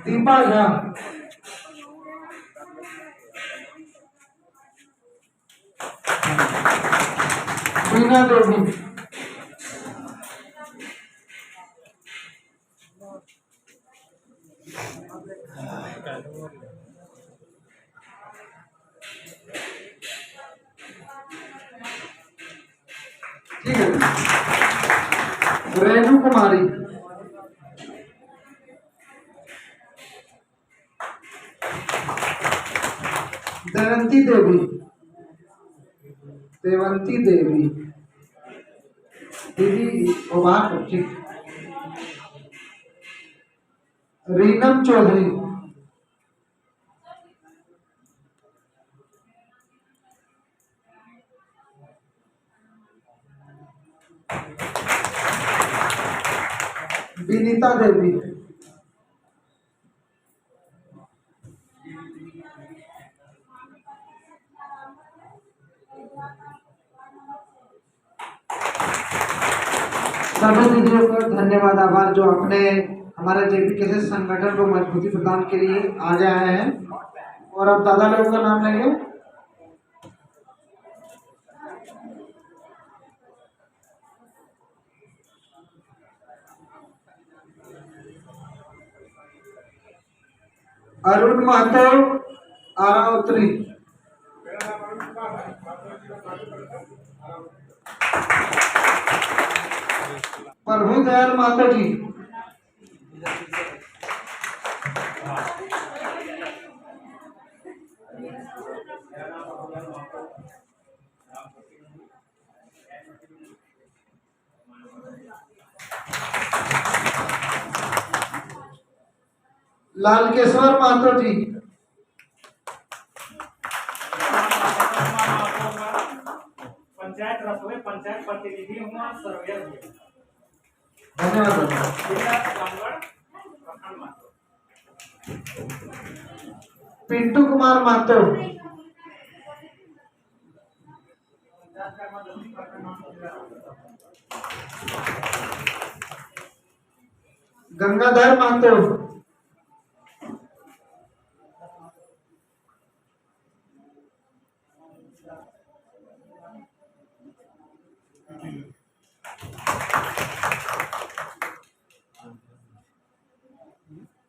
दीपा झा, मीना देवी, ठीक है, रेणु कुमारी, देवंती देवी, देवंती देवी दीदी बात ठीक, रीनम चौधरी, विनीता देवी, सभी दीदियों को धन्यवाद आभार जो अपने हमारे जेपीकेसी संगठन को मजबूती प्रदान के लिए आगे आए हैं। और अब दादा लोगों का नाम लेंगे। अरुण महतो, आरावत्री, प्रभु दयाल महतो जी, लालकेश्वर महतो जी, पंचायत रसोई पंचायत प्रतिनिधि हूँ सर्वेयर भी। धन्यवाद। पिंटू कुमार महतो, गंगाधर महतो,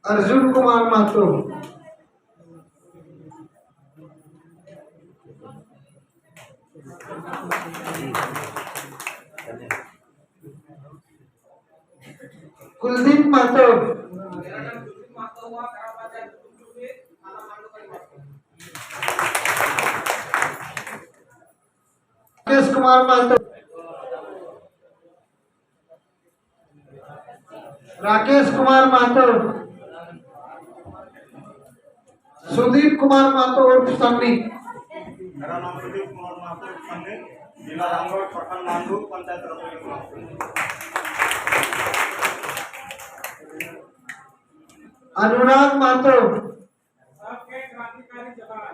अर्जुन कुमार महतो, कुलदीप महतो, राकेश कुमार महतो, राकेश कुमार महतो, सुदीप कुमार महतो उर्फ सन्नी, मेरा नाम सुदीप कुमार महतो सन्नी, जिला रामगढ़, प्रखंड नांदू, पंचायत रसोई। अनुराग महतो, सबके क्रांतिकारी जवान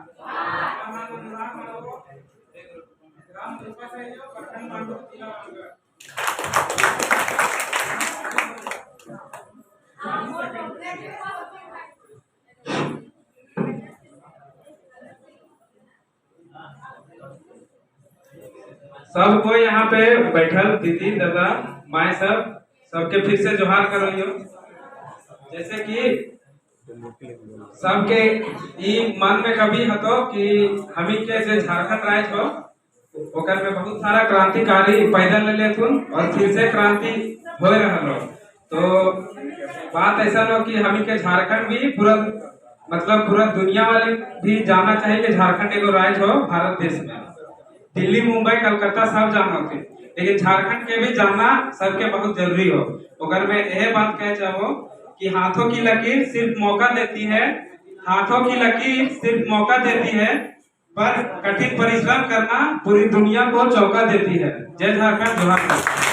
अनुराग महतो, ग्राम रूपा सहयोग, प्रखंड नांदू, जिला रामगढ़। सबको यहाँ पे बैठल दीदी दादा माए सबके फिर से जोहार करो। जैसे कि सबके मन में कभी हतो कि हमी के जो झारखंड राज्य हो ओकर में बहुत सारा क्रांतिकारी पैदा ले लेथुन और फिर से क्रांति हो रहा। तो बात ऐसा हो कि हमी के झारखंड भी पूरा मतलब पूरा दुनिया वाले भी जानना चाहिए कि झारखंड एगो राज्य हो भारत देश में। दिल्ली मुंबई कलकत्ता सब जाना थे, लेकिन झारखंड के भी जानना सबके बहुत जरूरी हो। अगर मैं यह बात कह चाहो कि हाथों की लकीर सिर्फ मौका देती है, हाथों की लकीर सिर्फ मौका देती है, पर कठिन परिश्रम करना पूरी दुनिया को चौका देती है। जय झारखंड, जोहार।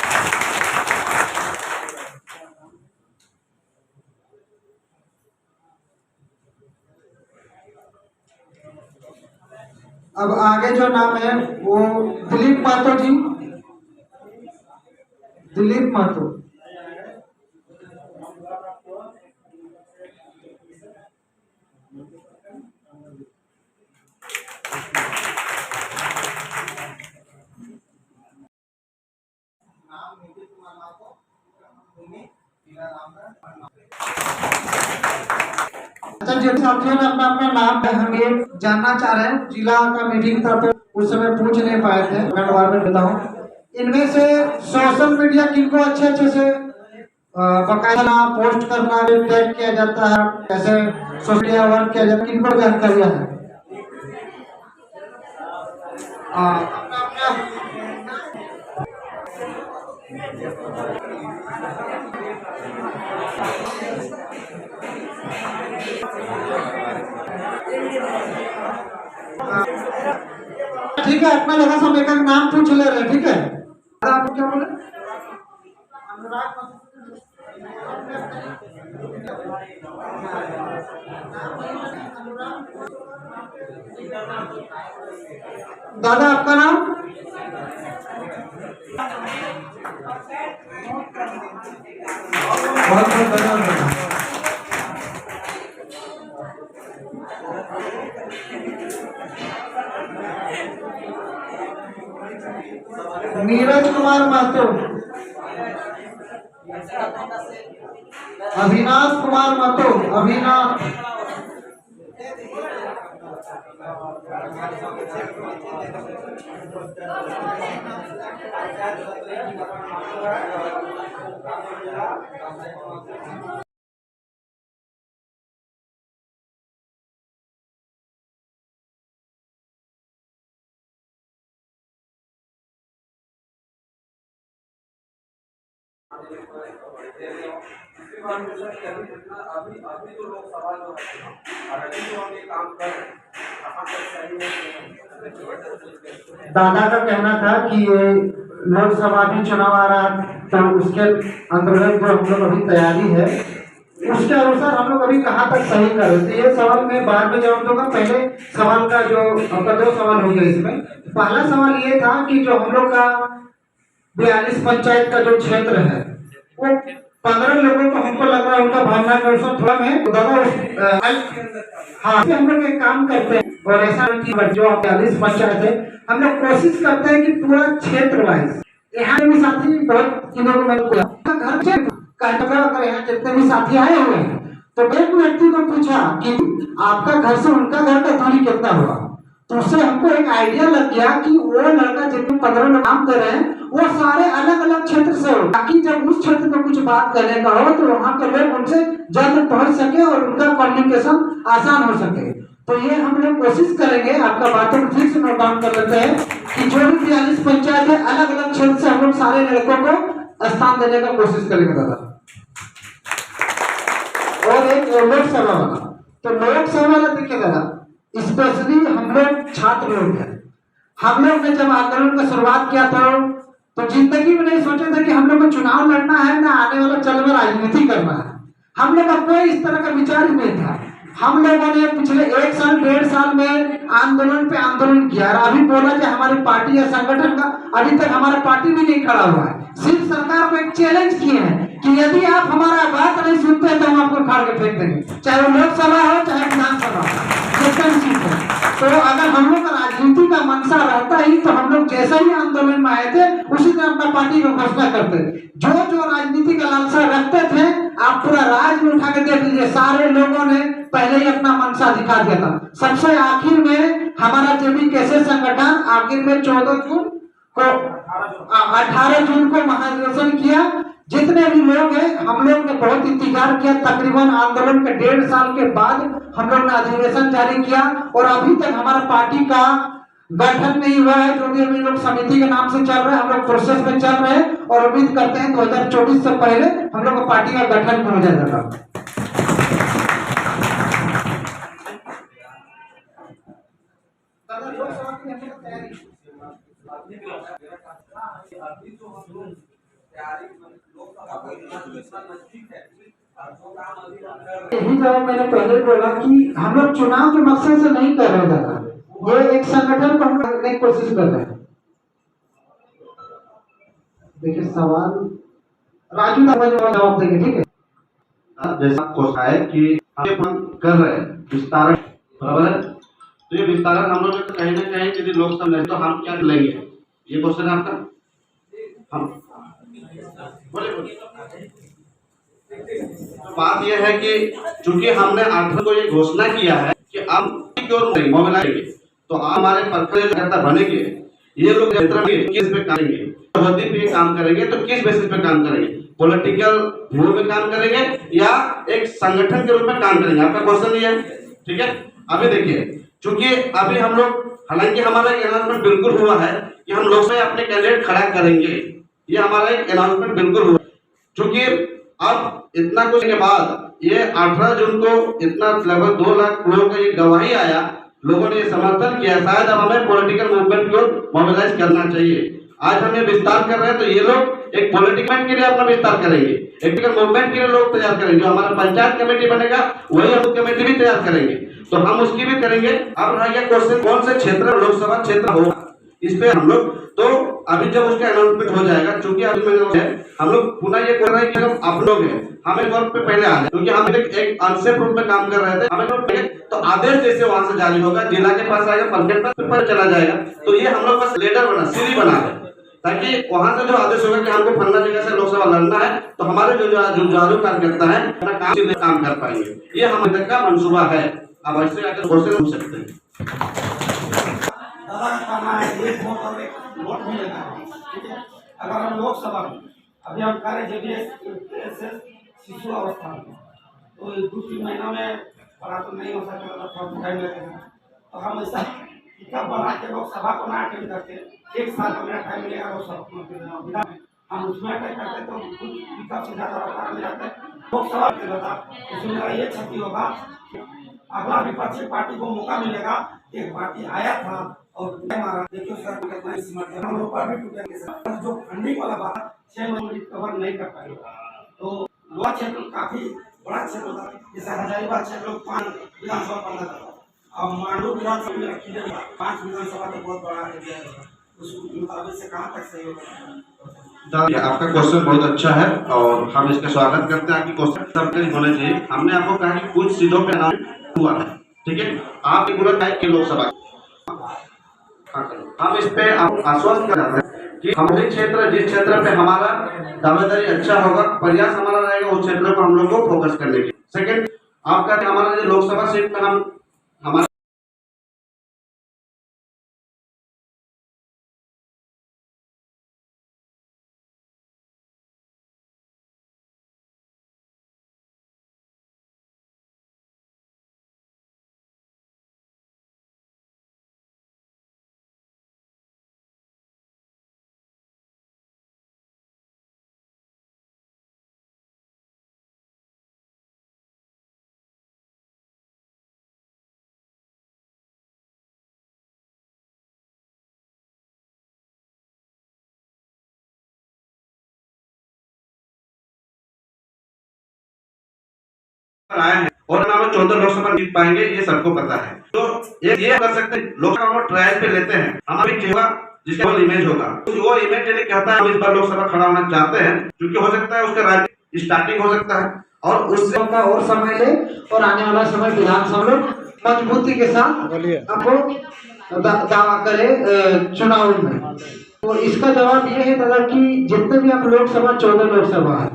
अब आगे जो नाम है वो दिलीप महतो जी, दिलीप महतो, अच्छा जो साथियों ने अपना अपना नाम हम ये जानना चाह रहे हैं, जिला कमेटी की तरफ से उस समय पूछ नहीं पाए थे, मैं दोबारा में देता हूँ। इनमें से सोशल मीडिया किनको अच्छे अच्छे से बकायदा पोस्ट करना टैग किया जाता है, कैसे सोशल मीडिया वर्क किया जाता है, किनको जानकारियाँ है? अपना अपना ठीक है, अपना जगह सब एक नाम पूछ ले रहे हैं, ठीक है? आप क्या बोले? दादा आपका नाम? बहुत बहुत धन्यवाद। नीरज कुमार महतो, अभिनाश कुमार महतो, अभिनाश, दादा का कहना था कि ये लोकसभा भी चुनाव आ रहा तो उसके अंतर्गत जो हम लोग अभी तैयारी है उसके अनुसार हम लोग अभी कहाँ तक सही कर रहे थे। ये सवाल मैं बाद में जवाब दूंगा। पहले सवाल का जो आपका 2 सवाल हो गया इसमें। पहला सवाल ये था कि जो हम लोग का 42 पंचायत का जो क्षेत्र है वो 15 लोगों को हमको लग रहा है उनका भावना थोड़ा में तो दादा हाँ हम लोग एक काम करते हैं और ऐसा जो 42 पंचायत है हम लोग कोशिश करते हैं कि पूरा क्षेत्र वाइज यहाँ भी साथी बहुत इन्होंने घर अगर यहाँ जितने भी साथी आए हुए हैं तो एक व्यक्ति को पूछा कि आपका घर से उनका घर का दूरी कितना हुआ, तो उससे हमको एक आइडिया लग गया कि वो लड़का जितने 15 लोग काम कर रहे हैं वो सारे अलग अलग क्षेत्र से हो, ताकि जब उस क्षेत्र में कुछ बात करने का हो तो वहाँ के लोग उनसे जल्द पहुँच सके और उनका कम्युनिकेशन आसान हो सके। तो ये हम लोग कोशिश करेंगे। आपका बातों को फिर से नोट डाउन कर लेते हैं कि जो भी 42 पंचायत है अलग अलग क्षेत्र से हम लोग सारे लड़कों को स्थान देने का कोशिश करेंगे दादा। और एक लोकसभा वाला, तो लोकसभा वाला देखिए दादा, स्पेशली हम लोग छात्र लोग हैं। हम लोग ने जब आंदोलन का शुरुआत किया था तो जिंदगी में नहीं सोचे थे कि हम लोग को चुनाव लड़ना है ना आने वाला चल में राजनीति करना है। हम लोग का कोई इस तरह का विचार नहीं था। हम लोगों ने पिछले 1 साल 1.5 साल में आंदोलन पे आंदोलन किया। अभी बोला कि हमारी पार्टी या संगठन का अभी तक हमारा पार्टी भी नहीं खड़ा हुआ है। सिर्फ सरकार को एक चैलेंज किए हैं कि यदि आप हमारा बात नहीं सुनते हैं तो हम आपको उखाड़ के फेंक देंगे, चाहे वो लोकसभा हो चाहे विधानसभा हो। तो अगर हम लोग का राजनीति का मंशा रहता ही तो हम लोग जैसे ही आंदोलन में आए थे उसी दिन अपना पार्टी को घोषणा करते। जो जो राजनीति का लालसा रखते थे आप पूरा राज में उठा के देख लीजिए, सारे लोगों ने पहले ही अपना मंशा दिखा दिया था। सबसे आखिर में हमारा जेबी कैसे संगठन आखिर में 18 जून को महाधिवेशन किया। जितने भी लोग हैं हम लोग ने बहुत इंतजार किया। तकरीबन आंदोलन के 1.5 साल के बाद हम लोग ने अधिवेशन जारी किया और अभी तक हमारा पार्टी का गठन नहीं हुआ है। जो भी अभी लोग समिति के नाम से चल रहे हैं, हम लोग प्रोसेस में चल रहे हैं और उम्मीद करते हैं 2024 से पहले हम लोग का पार्टी का गठन हो जाएगा। यही जवाब मैंने पहले बोला कि हम लोग चुनाव के मकसद से नहीं कर रहे दादा, ये एक संगठन को हम करने की कोशिश कर रहे हैं। देखिए सवाल राजू जवाब देंगे, ठीक है? जैसा कोशिश है कि हम कर रहे हैं विस्तारण, बराबर है। तो ये विस्तारण हम लोग कहीं ना कहीं यदि लोकसभा नहीं तो हम क्या लेंगे, ये क्वेश्चन है आपका। हम बोले बात यह है कि चूंकि हमने 8 को ये घोषणा किया है कि हम की ओर मोबिलाइज, तो हमारे पत्रकर्ता बनेंगे, ये लोग क्षेत्र में किस पे करेंगे, होदी पे काम करेंगे, तो किस बेसिस पे काम करेंगे, पॉलिटिकल व्यू में काम करेंगे या एक संगठन के रूप में काम करेंगे? आपका क्वेश्चन ये है, ठीक है। अभी देखिए, चूंकि अभी हम लोग, हालांकि हमारा एक अनाउंसमेंट बिल्कुल हुआ है कि हम लोग से अपने कैंडिडेट खड़ा करेंगे, ये हमारा एक अनाउंसमेंट बिल्कुल हुआ, चूंकि अब इतना कुछ के बाद ये 18 जून को इतना लगभग 2 लाख लोगों का ये गवाही आया, लोगों ने ये समर्थन किया, शायद अब हमें पॉलिटिकल मूवमेंट की ओर मोबिलाइज करना चाहिए। आज हम ये विस्तार कर रहे हैं, तो ये लोग एक पॉलिटिकल के लिए अपना विस्तार करेंगे, एक मूवमेंट के लिए लोग तैयार करेंगे, जो हमारा पंचायत कमेटी बनेगा वही हम कमेटी भी तैयार करेंगे, तो हम उसकी भी करेंगे। अब रह गया क्वेश्चन कौन से क्षेत्र लोकसभा क्षेत्र होगा, इस पे हम लोग, तो अभी जब उसका अनाउंसमेंट हो जाएगा, चूंकि अभी हम लोग पुनः ये कर रहे हैं कि हम आप लोग हैं, हमें वर्क पे पहले आ जाए, क्योंकि हम एक अनसेफ रूप में काम कर रहे थे, हमें तो आदेश जैसे वहां से जारी होगा, जिला के पास आएगा, पंचायत पर चला जाएगा, तो ये हम लोग बस लेटर बना, सीरी बना है, ताकि वहां से जो आदेश होगा कि हमको फलना जगह से लोकसभा लड़ना है, तो हमारे जो जुझारू कार्यकर्ता है अपना काम कर पाएंगे। ये हम तक का मंसूबा है। अब ऐसे आकर क्वेश्चन पूछ सकते हैं। दादा का कहना है एक वोट और एक वोट मिलेगा, ठीक है। अगर हम लोकसभा में अभी हम कह रहे जेडीएस शिशु अवस्था में, तो 2-3 महीना में पढ़ा तो नहीं हो सकेगा, थोड़ा टाइम लगेगा, तो हम ऐसा टिकट बना के लोकसभा को ना अटेंड करके 1 साल का मेरा टाइम मिलेगा लोकसभा में, हम उसमें अटेंड करते तो कुछ टिकट से ज़्यादा रफ्तार में जाते लोकसभा के दादा। उसमें मेरा ये क्षति होगा, अगला विपक्षी पार्टी को मौका मिलेगा, एक पार्टी आया था और मारा, देखियो सर कितना समर्थन हम लोग पर भी टूटेंगे सर, जो फंडिंग वाला बात 6 महीने कवर नहीं कर पाएगा, तो लोहा क्षेत्र काफी बड़ा क्षेत्र था, जैसे हजारीबाग क्षेत्र लोग 5 विधानसभा पढ़ना था, अब मांडू विधानसभा में रखी गई 5 विधानसभा तो बहुत बड़ा एरिया है, उस मुताबिक से कहाँ तक सही होगा। आपका क्वेश्चन बहुत अच्छा है और हम इसका स्वागत करते हैं। आपकी क्वेश्चन सब होने चाहिए। हमने आपको कहा कि कुछ सीटों पे अनाउंस हुआ है, ठीक है। आप बोला कि लोकसभा, हम इस पे आश्वस्त कर रहे हैं कि हमारे क्षेत्र, जिस क्षेत्र पे हमारा दावेदारी अच्छा होगा, प्रयास हमारा रहेगा उस क्षेत्र को हम लोग को फोकस करने के। सेकंड, आपका हमारा जो लोकसभा सीट पे हम हमारा आए हैं और हम 14 लोकसभा जीत पाएंगे, ये सबको पता है। तो ये कर सकते हैं, लोकसभा हम ट्रायल पे लेते हैं, हमारी होगा जिसका इमेज होगा, वो इमेज यदि कहता है हम इस बार लोकसभा खड़ा होना चाहते हैं, क्योंकि हो सकता है उसका राज्य स्टार्टिंग हो सकता है और उससे का और समय ले, और आने वाला समय विधानसभा लोग मजबूती के साथ आपको दावा करे चुनाव में। तो इसका जवाब ये है दादा कि जितने भी आप लोकसभा 14 लोकसभा है,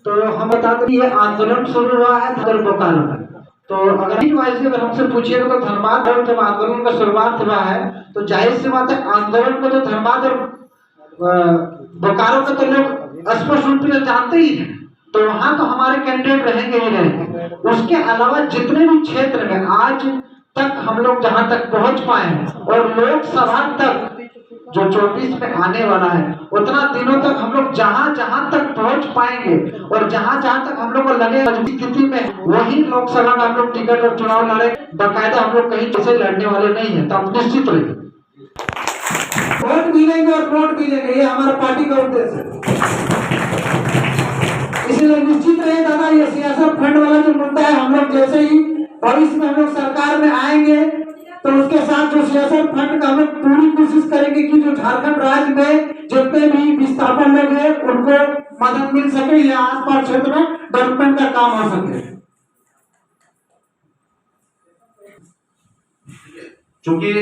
तो हम बता दें ये आंदोलन शुरू हुआ है बोकारो में। तो अगर हमसे पूछिएगा तो धनबाद और जब आंदोलन का शुरुआत हुआ है, तो जाहिर सी बात है आंदोलन को तो धनबाद और बोकारो में तो लोग स्पष्ट रूप से जानते ही हैं, तो वहाँ तो हमारे कैंडिडेट रहेंगे ही रहेंगे। उसके अलावा जितने भी क्षेत्र में आज तक हम लोग जहाँ तक पहुँच पाए हैं और लोकसभा तक जो 24 में आने वाला है, उतना दिनों तक हम लोग जहाँ जहाँ तक पहुँच पाएंगे और जहाँ जहाँ तक हम लोग को लगे मजबूत स्थिति में, वही लोकसभा में हम लोग टिकट और चुनाव लड़े। बाकायदा हम लोग कहीं कैसे लड़ने वाले नहीं है, तो आप निश्चित रहिए वोट मिलेंगे और वोट मिलेंगे, ये हमारा पार्टी का उद्देश्य है। इसलिए निश्चित रहे दादा, ये सियासत फंड वाला जो मुद्दा है, हम लोग जैसे ही भविष्य में हम लोग सरकार में आएंगे, तो उसके साथ जो सियासत फंड का हम लोग पूरी कोशिश करेंगे कि जो झारखंड राज्य में जितने भी विस्थापन लोग हैं उनको मदद मिल सके या आसपास क्षेत्र में डेवलपमेंट का काम हो सके। चूंकि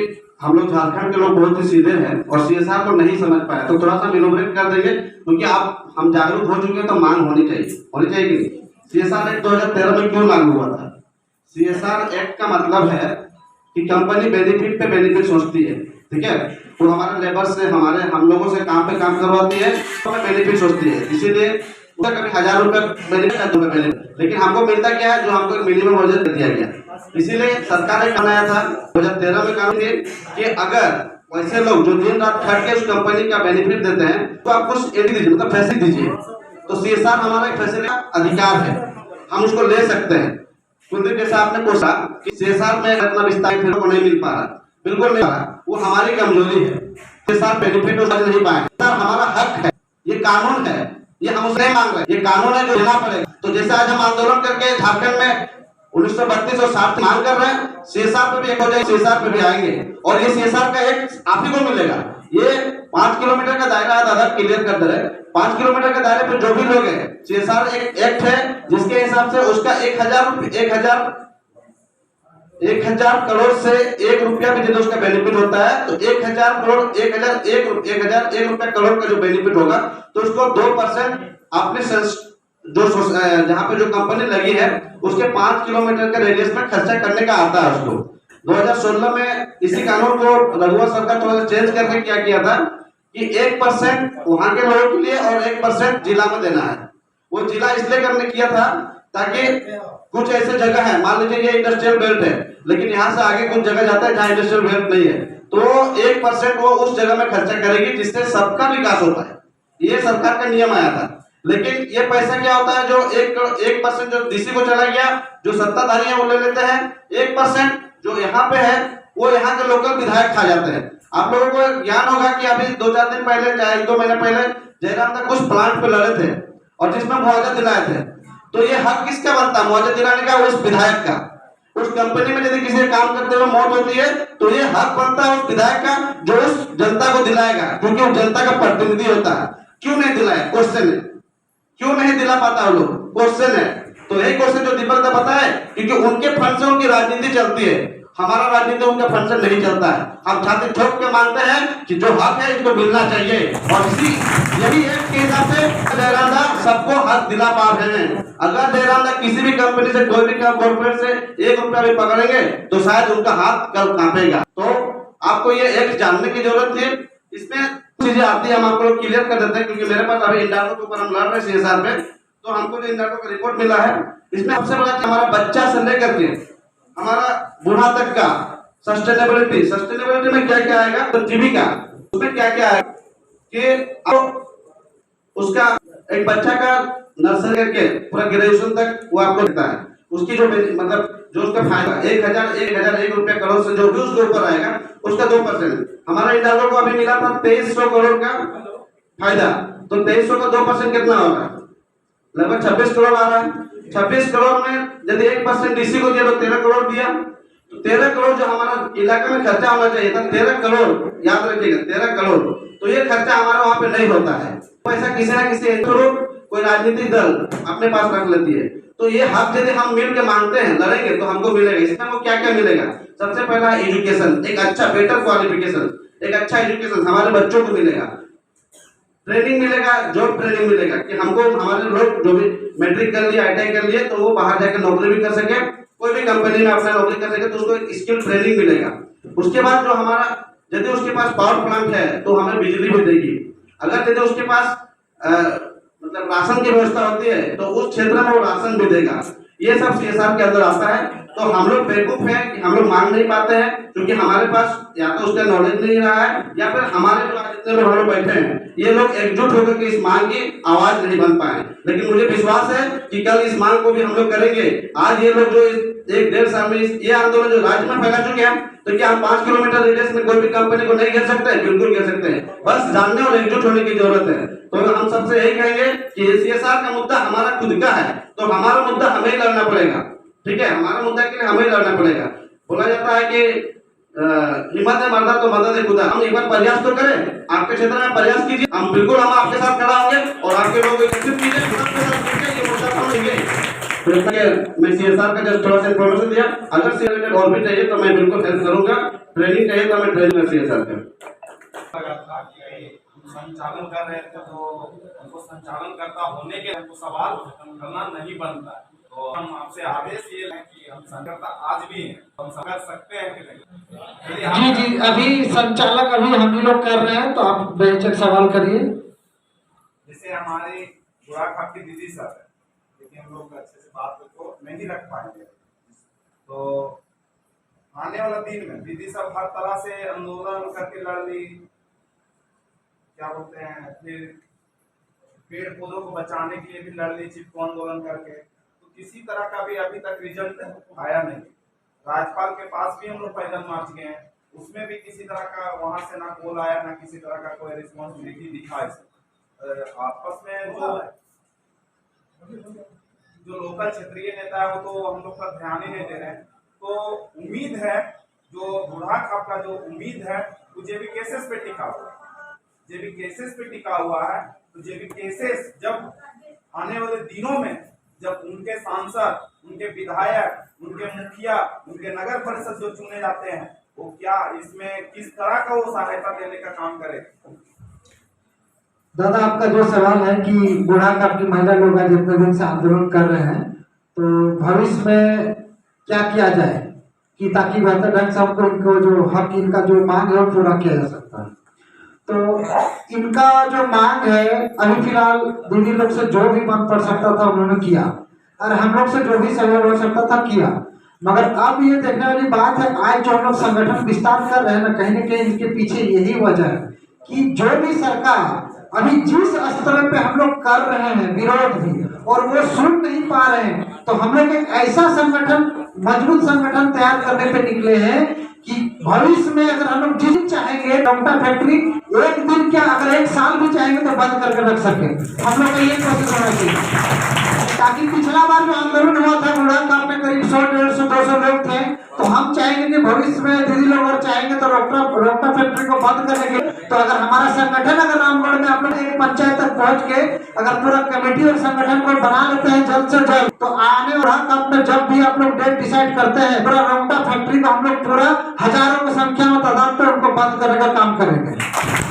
हम लोग झारखंड के लोग बहुत ही सीधे हैं और सीएसआर को नहीं समझ पाए, तो थोड़ा सा इनोवेट कर देंगे, क्योंकि आप हम जागरूक हो चुके हैं, तो मांग होनी चाहिए कि नहीं। CSR एक्ट 2013 में क्यों लागू हुआ था? CSR एक्ट का मतलब है कि कंपनी बेनिफिट पे बेनिफिट सोचती है, ठीक है। वो हमारे लेबर से, हम लोगों से काम पे काम करवाती है, तो हमें बेनिफिट सोचती है। इसीलिए उसका कभी 1000 रुपये बेनिफिट या 2 रुपये बेनिफिट, लेकिन हमको मिलता क्या है, जो हमको मिनिमम वेज दिया गया। इसीलिए सरकार ने बनाया था 2013 में कानून कि अगर वैसे लोग जो दिन रात खट के उस कंपनी का बेनिफिट देते हैं तो आप कुछ एडी दीजिए, मतलब फैसिलिटी दीजिए। तो CSR हमारा एक फैसिलिटी अधिकार है, हम उसको ले सकते हैं। कुलदीप जैसा आपने पूछा कि CSR में इतना विस्तार फिर को नहीं मिल पा रहा, बिल्कुल नहीं पा रहा, वो हमारी कमजोरी है। CSR बेनिफिट उसका नहीं पाए, सर हमारा हक है, ये कानून है, ये हम उससे नहीं मांग रहे, ये कानून है जो देना पड़ेगा। तो जैसे आज हम आंदोलन करके झारखंड में 1932 और 60 मांग कर रहे हैं, CSR पे भी एक हो जाएगी, CSR पे भी आएंगे और ये CSR का एक आप ही को मिलेगा। ये 5 किलोमीटर का दायरा है, दादा क्लियर कर दे रहे। 5 किलोमीटर के दायरे पे जो भी लोग हैं, CSR एक एक्ट है जिसके हिसाब से उसका 1000 करोड़ से 1 रुपया भी यदि उसका बेनिफिट होता है तो 1000 करोड़ 1 रुपया करोड़ का जो बेनिफिट होगा तो उसको 2% अपने जो जहाँ पे जो कंपनी लगी है उसके 5 किलोमीटर के रेडियस में खर्चा करने का आता है उसको। 2016 में इसी कानून को रघुवर सरकार थोड़ा सा चेंज करके क्या किया था कि 1% वहां के लोगों के लिए और 1% जिला में देना है। वो जिला इसलिए करने किया था ताकि कुछ ऐसे जगह है, मान लीजिए ये इंडस्ट्रियल बेल्ट है, लेकिन यहाँ से आगे कुछ जगह जाता है जहाँ इंडस्ट्रियल बेल्ट नहीं है, तो 1% वो उस जगह में खर्चा करेगी जिससे सबका विकास होता है। ये सरकार का नियम आया था। लेकिन ये पैसा क्या होता है, जो 1% जो डीसी को चला गया, जो सत्ताधारी है वो ले लेते हैं। 1% जो यहाँ पे है वो यहाँ के लोकल विधायक खा जाते हैं। आप लोगों को ज्ञान होगा कि अभी 2-4 दिन पहले, 1-2 महीने पहले जयराम तक कुछ प्लांट पे लड़े थे और जिसमें मुआवजा दिलाए थे। तो ये हक किसका बनता है मुआवजा दिलाने का? उस विधायक का। उस कंपनी में यदि किसी काम करते हुए मौत होती है तो ये हक बनता है उस विधायक का जो उस जनता को दिलाएगा, क्योंकि वो जनता का प्रतिनिधि होता है। क्यों नहीं दिलाया? क्वेश्चन है, क्यों नहीं दिला पाता वो लोग? क्वेश्चन है। तो यही क्वेश्चन जो दीपक ने बताया, क्योंकि उनके फंड से उनकी राजनीति चलती है, हमारा राजनीति उनका फंड से नहीं चलता है। हम छाती ठोक के मानते हैं कि जो हक है इसको मिलना चाहिए और यही है के हिसाब से जयराम सबको हक दिला पा रहे हैं। अगर जयराम किसी भी कंपनी से, कोई भी कॉर्पोरेट से 1 रुपया भी पकड़ेंगे तो शायद उनका हाथ कल कांपेगा। तो आपको ये एक जानने की जरूरत थी। इसमें चीजें आती है, हम आपको क्लियर कर देते हैं, क्योंकि मेरे पास अभी इंडाको के ऊपर हम लड़ रहे हैं CSR पे, तो हमको जो इंडाको का रिपोर्ट मिला है इसमें सबसे बड़ा हमारा बच्चा से लेकर के हमारा बूढ़ा तक का सस्टेनेबिलिटी में क्या क्या आएगा, तो जीविका उसमें क्या क्या आएगा कि उसका एक बच्चा का नर्सरी करके पूरा ग्रेजुएशन तक वो आपको देता है। उसकी जो मतलब जो उसका फायदा 1 रुपया करोड़ से जो भी उसके ऊपर आएगा उसका 2%। हमारा इंडाको को अभी मिला था 2300 करोड़ का फायदा, तो 2300 का 2% कितना होगा? लगभग 26 करोड़ आ रहा है। 26 करोड़ में यदि 1% डीसी को दिया तो 13 करोड़ दिया, तो 13 करोड़ जो हमारा इलाके में खर्चा होना चाहिए था, 13 करोड़ याद रखिएगा, 13 करोड़, तो ये खर्चा हमारा वहां पे नहीं होता है। पैसा किसी ना किसी कोई राजनीतिक दल अपने पास रख लेती है। तो ये हक यदि हम मिल के मांगते हैं, लड़ेंगे, तो हमको मिलेगा। इसमें हमको क्या क्या मिलेगा? सबसे पहला एजुकेशन, एक अच्छा बेटर क्वालिफिकेशन, एक अच्छा एजुकेशन हमारे बच्चों को मिलेगा। ट्रेनिंग मिलेगा, जॉब ट्रेनिंग मिलेगा कि हमको हमारे लोग जो भी मैट्रिक कर लिए, ITI कर लिए, तो वो बाहर जाकर नौकरी भी कर सके, कोई भी कंपनी में अपना नौकरी कर सके, तो उसको एक स्किल ट्रेनिंग मिलेगा। उसके बाद जो हमारा यदि उसके पास पावर प्लांट है तो हमें बिजली भी देगी। अगर यदि उसके पास मतलब राशन की व्यवस्था होती है तो उस क्षेत्र में वो राशन भी देगा। ये सब CSR के अंदर आता है। तो हम लोग बेवकूफ हैं कि हम लोग मांग नहीं पाते हैं, क्योंकि हमारे पास या तो उसका नॉलेज नहीं रहा है, या फिर हमारे जो जितने लोग हम लोग बैठे हैं ये लोग एकजुट होकर के इस मांग की आवाज नहीं बन पाए। लेकिन मुझे विश्वास है कि कल इस मांग को भी हम लोग करेंगे। आज ये लोग जो 1-1.5 साल में ये आंदोलन जो राज्य में फैला चुके हैं, तो क्या हम 5 किलोमीटर रेडियस में कोई भी कंपनी को नहीं घेर सकते? बिल्कुल घेर सकते हैं, बस जानने और एकजुट होने की जरूरत है। तो हम सबसे यही कहेंगे कि CSR का मुद्दा हमारा खुद का है, तो हमारा मुद्दा हमें ही लड़ना पड़ेगा। ठीक है, हमारा मुद्दा के लिए हमें ही लड़ना पड़ेगा। बोला जाता है कि हिम्मत है मर्दा तो मदद है खुदा। हम एक बार प्रयास तो करें, आपके क्षेत्र में प्रयास कीजिए, हम बिल्कुल हम आपके साथ खड़ा होंगे और आपके लोगों को एकत्रित कीजिए, ये मुद्दा समझेंगे। मैं CSR का जस्ट थोड़ा सा इन्फॉर्मेशन दिया। अगर से रिलेटेड और भी चाहिए तो मैं बिल्कुल हेल्प करूंगा। ट्रेनिंग चाहिए तो मैं ट्रेनिंग में CSR का संचालन कर रहे थे, तो हमको संचालनकर्ता होने के हमको सवाल करना नहीं बनता है। तो हम आपसे आदेश ये है कि हम संचालकर्ता आज भी हैं, हम कर सकते हैं कि नहीं? जी जी, अभी संचालक अभी हम ही लोग कर रहे हैं, तो आप बेहिचक सवाल करिए। जैसे हमारे बुढ़ाखाप की दीदी सर है, लेकिन हम लोग अच्छे से बात को नहीं रख पाएंगे, तो आने वाला दिन में दीदी सब हर तरह से आंदोलन करके लड़ ली, क्या बोलते हैं, फिर पेड़ पौधों को बचाने के लिए भी लड़ ली चिपको आंदोलन करके, तो किसी तरह का भी अभी तक रिजल्ट आया नहीं। राज्यपाल के पास भी हम लोग पैदल मार्च गए हैं, उसमें भी किसी तरह का वहां से ना कॉल आया, ना किसी तरह का कोई रिस्पॉन्सिबिलिटी दिखा। आपस में जो लोकल क्षेत्रीय नेता है वो तो हम लोग पर ध्यान ही नहीं दे रहे हैं। तो उम्मीद है, जो बुढ़ाखाप का जो उम्मीद है वो जेबी केसेस पे टिका हुआ है, जेबी केसेस पे टिका हुआ है। तो जेबी केसेस जब आने वाले दिनों में जब उनके सांसद, उनके विधायक, उनके मुखिया, उनके नगर परिषद जो चुने जाते हैं, वो क्या इसमें किस तरह का वो सहायता देने का काम करे। दादा, आपका जो सवाल है कि बुढ़ाखाप की महिला लोग आज इतने दिन से आंदोलन कर रहे हैं, तो भविष्य में क्या किया जाए कि ताकि बेहतर ढंग से हमको इनको जो हक, इनका जो मांग है वो पूरा किया जा सकता है। तो इनका जो मांग है, अभी फिलहाल दीदी लोग से जो भी मन पड़ सकता था उन्होंने किया, और हम लोग से जो भी सहयोग हो सकता था किया। मगर अब ये देखने वाली बात है, आज जो हम लोग संगठन विस्तार कर रहे हैं ना कहीं इनके पीछे यही वजह है कि जो भी सरकार अभी जिस स्तर पे हम लोग कर रहे हैं विरोध भी, और वो सुन नहीं पा रहे हैं, तो हम लोग एक ऐसा संगठन, मजबूत संगठन तैयार करने पे निकले हैं कि भविष्य में अगर हम लोग जिस चाहेंगे लोटा फैक्ट्री एक दिन क्या, अगर एक साल भी चाहेंगे तो बंद करके रख सके। हम लोग का ये कोशिश होना चाहिए, ताकि पिछला बार जो आंदोलन हुआ था बुढ़ाखाप में करीब 100, 150, 200 लोग थे, तो हम चाहेंगे कि भविष्य में दीदी लोग और चाहेंगे तो रोकटा फैक्ट्री को बंद करेंगे। तो अगर हमारा संगठन अगर रामगढ़ में आप लोग एक पंचायत तक पहुंच के अगर पूरा कमेटी और संगठन को बना लेते हैं जल्द से जल्द, तो आने बुढ़ाखाप में जब भी आप लोग डेट डिसाइड करते हैं, पूरा रोकटा फैक्ट्री को हम लोग पूरा हजारों की संख्या में तादाद पे उनको बंद करने का काम करेंगे।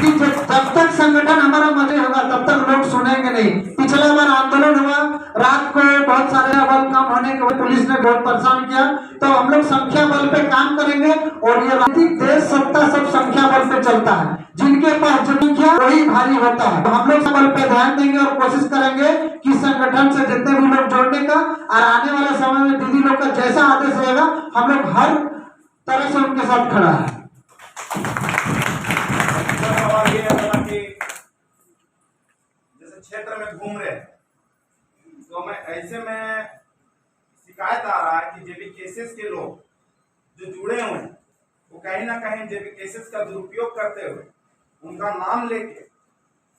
जब तक संगठन हमारा मजे होगा तब तक लोग सुनेंगे नहीं। पिछला बार आंदोलन हुआ, रात को बहुत सारे बल कम होने के बाद पुलिस ने बहुत परेशान किया, तो हम लोग संख्या बल पे काम करेंगे। और ये राजनीतिक देश सत्ता सब संख्या बल पे चलता है, जिनके पास संख्या वही भारी होता है। तो हम लोग बल पे ध्यान देंगे और कोशिश करेंगे कि संगठन से जितने भी लोग जोड़ने का, और आने वाले समय में दीदी लोग का जैसा आदेश रहेगा हम लोग हर तरह से उनके साथ खड़ा है। सवाल ये है कि जैसे क्षेत्र में घूम रहे हैं, तो हमें ऐसे में शिकायत आ रहा है कि जेबी केसेस के लोग जो जुड़े हुए हैं वो कहीं ना कहीं जेबी केसेस का दुरुपयोग करते हुए उनका नाम लेके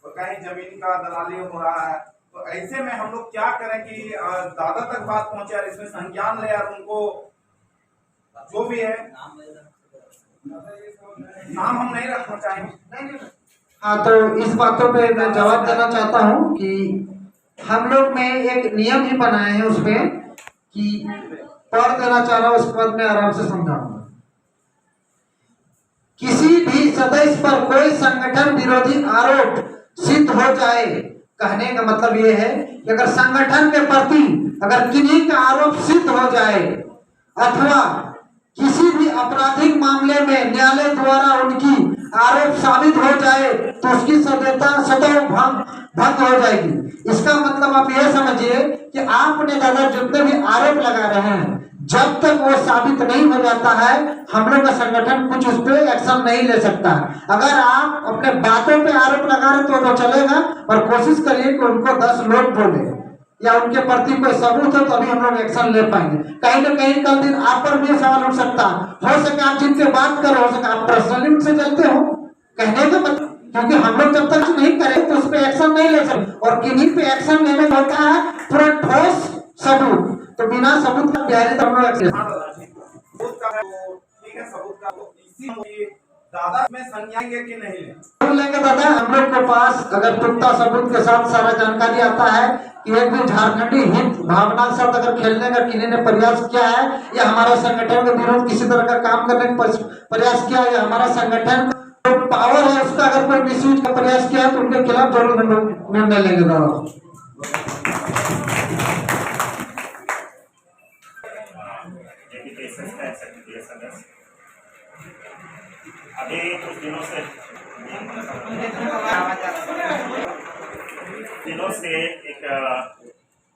और कहीं जमीन का दलाली हो रहा है। तो ऐसे में हम लोग क्या करें कि दादा तक बात पहुंचे और इसमें संज्ञान ले और उनको जो भी है नाम हम नहीं रखना चाहेंगे। हाँ, तो इस बातों पे मैं जवाब देना चाहता हूँ कि हम लोग में एक नियम ही बनाए हैं उसमें कि पढ़ देना चाह रहा हूँ, उसके बाद मैं आराम से समझाऊंगा। किसी भी सदस्य पर कोई संगठन विरोधी आरोप सिद्ध हो जाए, कहने का मतलब ये है कि अगर संगठन के प्रति अगर किन्हीं का आरोप सिद्ध हो जाए अथवा किसी भी आपराधिक मामले में न्यायालय द्वारा उनकी आरोप साबित हो जाए तो उसकी सदस्यता स्वतः भंग हो जाएगी। इसका मतलब आप यह समझिए कि आपने दादा जितने भी आरोप लगा रहे हैं, जब तक वो साबित नहीं हो जाता है हम लोग का संगठन कुछ उस पर एक्शन नहीं ले सकता। अगर आप अपने बातों पे आरोप लगा रहे तो चलेगा, पर कोशिश करिए कि उनको 10 लोग बोले या उनके प्रति कोई सबूत हो तो अभी हम लोग एक्शन ले पाएंगे। कहीं ना कहीं कल दिन आप पर भी सवाल उठ सकता हो सके आप जिनसे बात कर हो सके आप पर्सनली उनसे जलते हो, कहने का मतलब, क्योंकि हम लोग जब तक नहीं करें तो उस पर एक्शन नहीं ले सकते। और किन्हीं पे एक्शन लेने का होता है पूरा ठोस सबूत, तो बिना सबूत का बिहारी तो हम लोग दादा में संज्ञाएंगे कि नहीं लेंगे। दादा हम लोग के पास अगर पुख्ता सबूत के साथ सारा जानकारी आता है कि एक भी झारखंडी हित भावना के साथ अगर खेलने का किसी ने प्रयास किया है या हमारा संगठन के विरोध किसी तरह का काम करने का प्रयास किया है या हमारा संगठन पावर है उसका अगर कोई मिसयूज का प्रयास किया तो उनके खिलाफ जरूर हम लोग निर्णय लेंगे। दादा अभी कुछ दिनों से एक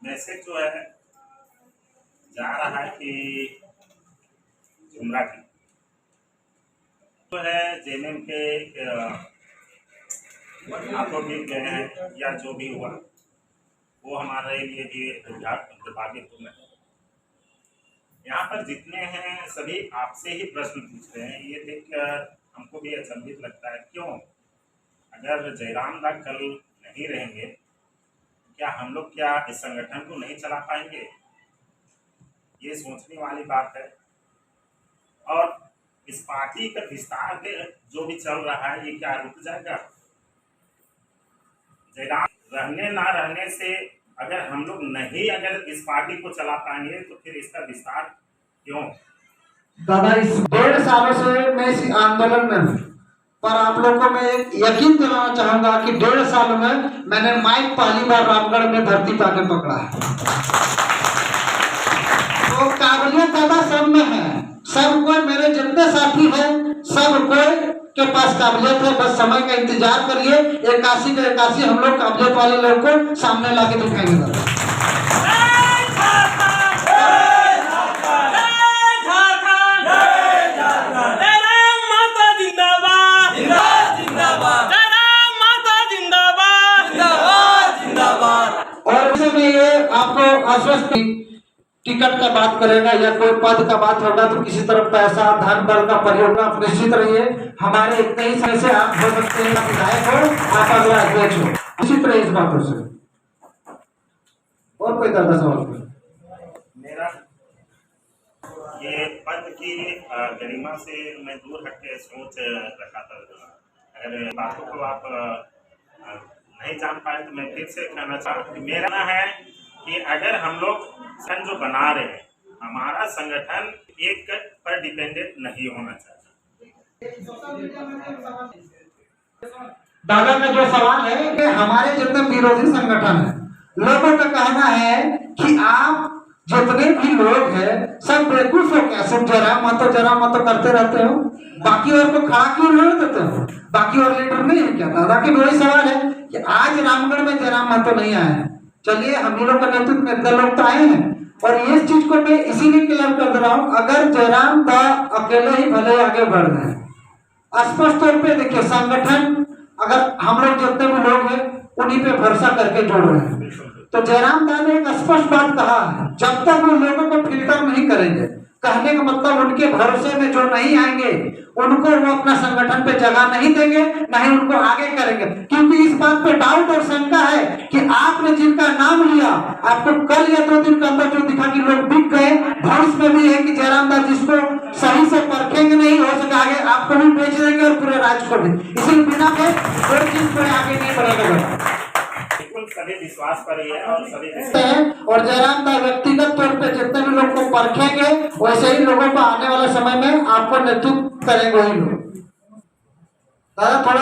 मैसेज जो है जा रहा है कि झुमरा की तो है जेएमएम के हाथों भी गए हैं या जो भी हुआ वो हमारे लिए भी दुर्भाग्यपूर्ण है। यहाँ पर जितने हैं सभी आपसे ही प्रश्न पूछ रहे हैं। ये देखकर हमको भी अचंभित लगता है, क्यों अगर जयराम दा कल नहीं रहेंगे क्या हम लोग क्या इस संगठन को नहीं चला पाएंगे? ये सोचने वाली बात है। और इस पार्टी का विस्तार के जो भी चल रहा है ये क्या रुक जाएगा? जयराम रहने ना रहने से अगर हम लोग नहीं अगर इस पार्टी को चला पाएंगे तो फिर इसका विस्तार क्यों? दादा इस 1.5 सालों से मैं इस आंदोलन में हूँ, पर आप लोगों को मैं एक यकीन दिलाना चाहूंगा कि 1.5 साल में मैंने माइक पहली बार रामगढ़ में धरती पाके पकड़ा है। तो काबिलियत दादा सब में है, सब कोई मेरे जितने साथी हैं सब कोई के पास काबिलियत है, बस समय का इंतजार करिए। 81 के 81 हम लोग काबिलियत वाले लोग को सामने लाके दिखाएंगे दादा। आपको आश्वस्त टिकट का बात करेगा या कोई पद का बात होगा तो किसी तरह पैसा धन बल का प्रयोग आप निश्चित रहिए। हमारे इतने ही समय से आप हो सकते हैं विधायक हो, आप अगला अध्यक्ष हो, निश्चित रहिए इस बातों से। और कोई दादा सवाल? मेरा ये पद की गरिमा से मैं दूर हट के सोच रखा था। अगर बातों को आप नहीं जान पाए तो मैं फिर से कहना चाहूँ कि मेरा ना है कि अगर हम लोग संगठन जो बना रहे हैं हमारा संगठन एक पर डिपेंडेंट नहीं होना चाहिए। दादा का जो सवाल है कि हमारे जितने विरोधी संगठन है लोगों का कहना है कि आप जितने भी लोग हैं सब बेवकूफ हो गया, सब जरा मत करते रहते हो, बाकी और को खड़ा क्यों नहीं देते हो? बाकी और लीडर नहीं है क्या? दादा के वही सवाल है कि आज रामगढ़ में जयराम महतो नहीं आए हैं। चलिए हम लोग का नेतृत्व में इतने लोग तो आए हैं और इस चीज को मैं इसीलिए क्लियर कर दे रहा हूँ, अगर जयराम दा अकेले ही भले आगे बढ़ रहे हैं। स्पष्ट तौर पे देखिए संगठन अगर हम लोग जितने भी लोग हैं उन्हीं पे भरोसा करके जोड़ रहे हैं। तो जयराम दा ने एक स्पष्ट बात कहा है, जब तक वो लोगों को फिल्टर नहीं करेंगे, कहने का मतलब उनके भरोसे में जो नहीं आएंगे उनको वो अपना संगठन पे जगह नहीं देंगे, नहीं उनको आगे करेंगे। क्योंकि इस बात पे डाउट और शंका है कि आपने जिनका नाम लिया आपको कल या 2 दिन के अंदर जो दिखा कि लोग बिक गए, भविष्य में भी है कि जयराम दा जिसको सही से परखेंगे नहीं हो सके आगे आपको भी बेच देंगे और पूरे राज्य को भी। इसी बिना पे कोई चीज कोई आगे नहीं बढ़ेगा। सभी विश्वास पर ही है और सभी और जयराम दा व्यक्तिगत तौर पे जितने भी लोग को परखेंगे वैसे ही लोगों को आने वाले समय में आपको नेतृत्व करेंगे वही लोग। दादा थोड़ा